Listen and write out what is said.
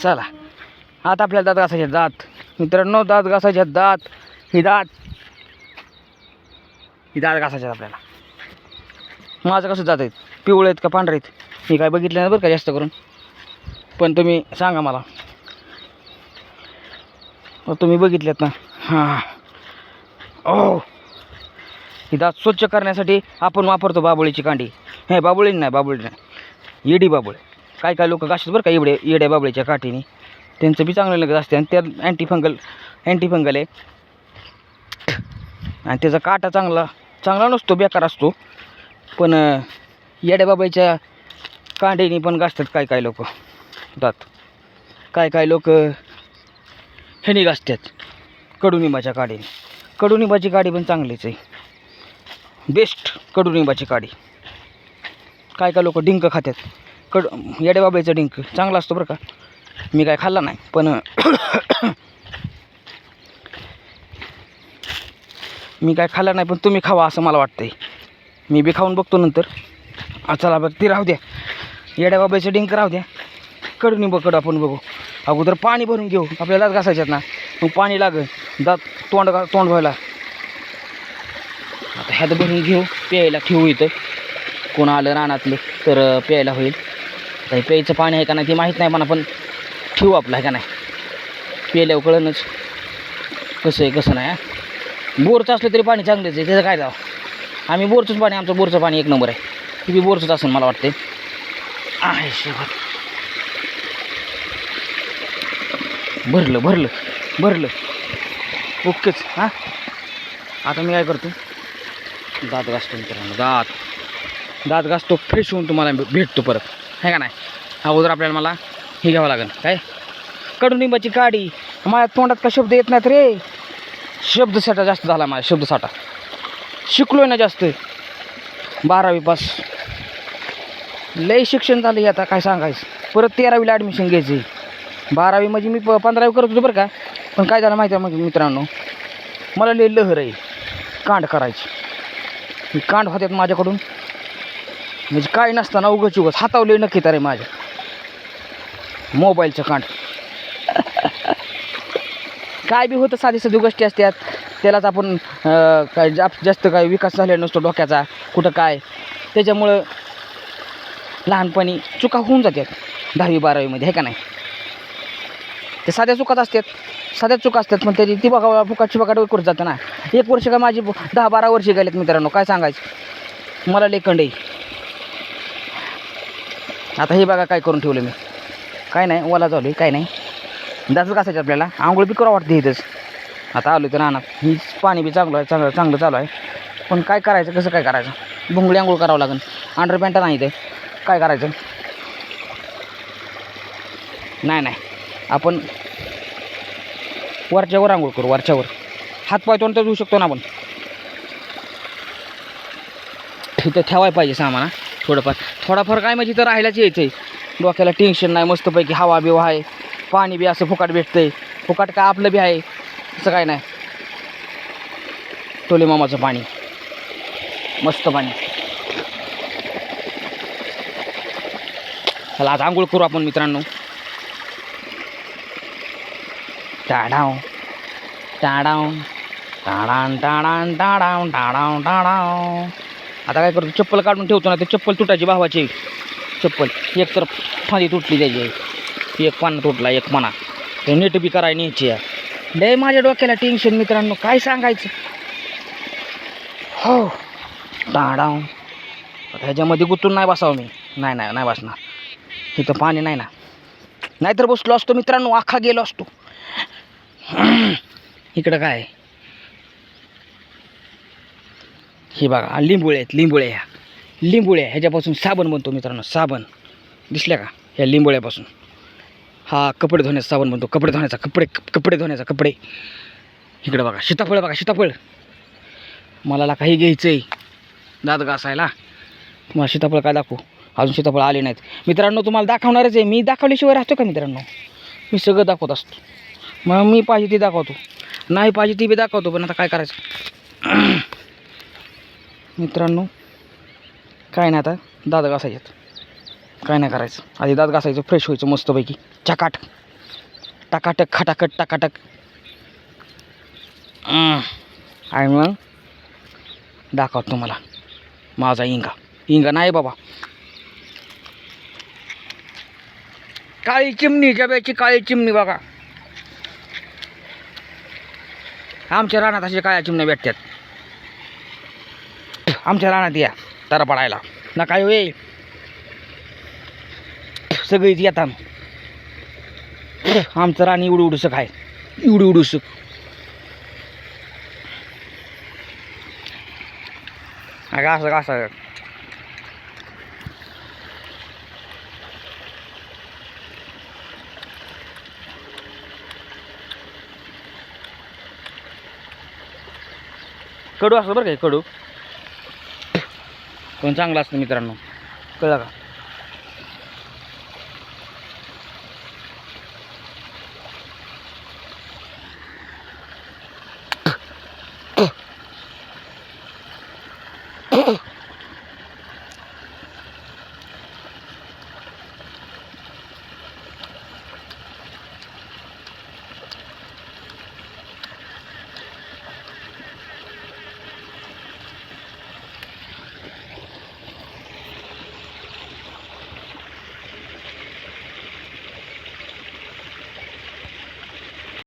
चला आता आपल्याला दात घासायचे दात मित्रांनो, दात घासायचे दात ही दात घासायचे आपल्याला. माझं कसं जात आहेत, पिवळे आहेत का पांढरे आहेत मी काय बघितलं नाही बरं का जास्त करून, पण तुम्ही सांगा मला तुम्ही बघितलेत ना. हां ओ ही दात स्वच्छ करण्यासाठी आपण वापरतो बाबुळीची कांडी. हे बाबुळी नाही येडी बाबुळ. काय काय लोक घासतात बरं का येड्या बाबळीच्या काठीने, त्यांचं बी चांगलं लगत असते आणि त्यात अँटीफंगल आहे आणि त्याचा काटा चांगला नसतो, बेकार असतो. पण येड्या बाबळीच्या कांडीने पण घासतात काय लोक दात. काय लोक ह्यानी घासतात कडुनिंबाच्या काडीने. कडुनिंबाची काडी पण चांगलीच आहे, बेस्ट कडुनिंबाची काडी. काय लोक डिंक खातात, येड्या बाबळीचा डिंक चांगला असतो बरं का. मी काय खाल्ला नाही पण पण तुम्ही खावा असं मला वाटतंय. मी बी खाऊन बघतो नंतर. चला बघ ती राहू द्या, येड्या बाबळीचं डिंक राहू द्या, कडुनिंबाकडं आपण बघू. अगोदर पाणी भरून घेऊ, आपल्याला दात घासायच्यात ना, मग पाणी लागेल दात तोंड व्हायला. आता ह्यात भरून घेऊ, प्यायला ठेवू. इथं कोण आलं रानातलं तर प्यायला होईल. काही प्यायचं पाणी आहे का नाही ते माहीत नाही मला, पण ठेवू आपलं आहे का नाही, प्यायल्यावर कळणच कसं आहे कसं नाही. बोरचं असलं तरी पाणी चांगलंच आहे, त्याचं काय जावं. आम्ही बोरचंच पाणी, आमचं बोरचं पाणी एक नंबर आहे. ती बी बोरचंच असेल मला वाटते. आहे शेवट भरलं ओकेच. हां आता मी काय करतो, दात घासतो मित्रांनो. दात घासतो, फ्रेश होऊन तुम्हाला भेटतो परत आहे का नाही. अगोदर आपल्याला मला हे घ्यावं लागेल, काय कडुनिंबाची काडी. माझ्या तोंडात का शब्द येत नाहीत रे, शब्दसाठा जास्त झाला माझा, शब्दसाठा. शिकलोय ना जास्त, 12वी पास, लय शिक्षण झालं आहे. आता काय सांगायचं, परत 13वीला ॲडमिशन घ्यायचं. 12वी म्हणजे मी 15वी करत होतो बरं का. पण काय झालं माहिती आहे मग मित्रांनो, मला लय लहर आहे कांड करायची. ही कांड होत्यात माझ्याकडून, म्हणजे काय नसताना उगाच हातावले नक्की तर आहे माझ्या मोबाईलचं कांड. काय बी होतं, साधी गोष्टी असतात, त्यालाच आपण काय जास्त काय विकास झालेला नसतो डोक्याचा कुठं काय. त्याच्यामुळं लहानपणी चुका होऊन जातात 10वी 12वीमध्ये आहे का नाही. ते साध्या चुका असतात, पण त्याची ती बघा फुकाट करत जातं ना. 1 वर्ष का माझी 10-12 वर्षे गेलेत मित्रांनो, काय सांगायचं मला लय कंड आहे. आता हे बघा काय करून ठेवलं मी, काय नाही ओला झालो काय नाही, दातच घासायचं आपल्याला. आंघोळ बी करा वाटते इथंच. आता आलो तर रानात, ही पाणी बी चांगलं चालू आहे. पण काय करायचं, कसं काय करायचं, बुंगडी आंघोळ करावं लागेल. अंडरपॅन्ट नाही ते काय करायचं. नाही आपण वरच्यावर आंघोळ करू, वरच्यावर. हातपाय तोंड तर धुवू शकतो ना आपण. इथं ठेवायला पाहिजे सामान थोडाफार काय म्हणजे इथं राहायलाच यायचं आहे. डोक्याला टेन्शन नाही, मस्तपैकी हवा बिवा आहे, पाणी बी असं फुकाट भेटतंय. फुकाट काय आपलं बी आहे, असं काय नाही. टोले मामाचं पाणी, मस्त पाणी. चला आता आंघोळ करू आपण मित्रांनो. टाडाव आता काय करतो, चप्पल काढून ठेवतो ना, ते चप्पल तुटायची भावाची चप्पल. एक तर फांदी तुटली त्याची, एक पान तुटला, एक मना ते नीट बी करायला न्यायची आहे. लय माझ्या डोक्याला टेन्शन मित्रांनो, काय सांगायचं. हो टाडाव. आता ह्याच्यामध्ये गुंतून नाही बसावं मी, नाही बसणार. इथं पाणी नाही ना, नाहीतर बसलो असतो मित्रांनो, अख्खा गेलो असतो. इकडं काय हे बघा, लिंबोळ्या ह्याच्यापासून साबण बनतो मित्रांनो. साबण दिसल्या का, ह्या लिंबोळ्यापासून. हा कपडे धुण्याचा साबण बनतो, कपडे धुण्याचा. इकडे बघा सीताफळ. मला काही घ्यायचं आहे दात घासायला. तुम्हाला सीताफळ काय दाखवू, अजून सीताफळ आले नाहीत मित्रांनो. तुम्हाला दाखवणारच आहे मी, दाखवल्याशिवाय राहतो का मित्रांनो. मी सगळं दाखवत असतो, मग मी पाहिजे ती दाखवतो, नाही पाहिजे ती बी दाखवतो. पण आता काय करायचं मित्रांनो, काय नाही. आता दात घासायच्यात, काय नाही करायचं. आधी दात घासायचं, फ्रेश व्हायचं मस्तपैकी चकाट. टाकाटक खटाखट टाकाटक. आणि मग दाखवतो तुम्हाला माझा इंगा नाही बाबा. काळी चिमणी, जब्याची काळी चिमणी बघा. आमच्या रानात असे काळ्या चिमण्या भेटतात. आमच्या रानात या तारा पडायला ना काय होय. सगळीच येतात. आमचं रान एवढं उडूसक आहे, एवढं उडूसक. असं असं कडू असतं बरं काय, कडू पण चांगलं असतं मित्रांनो, कळलं का.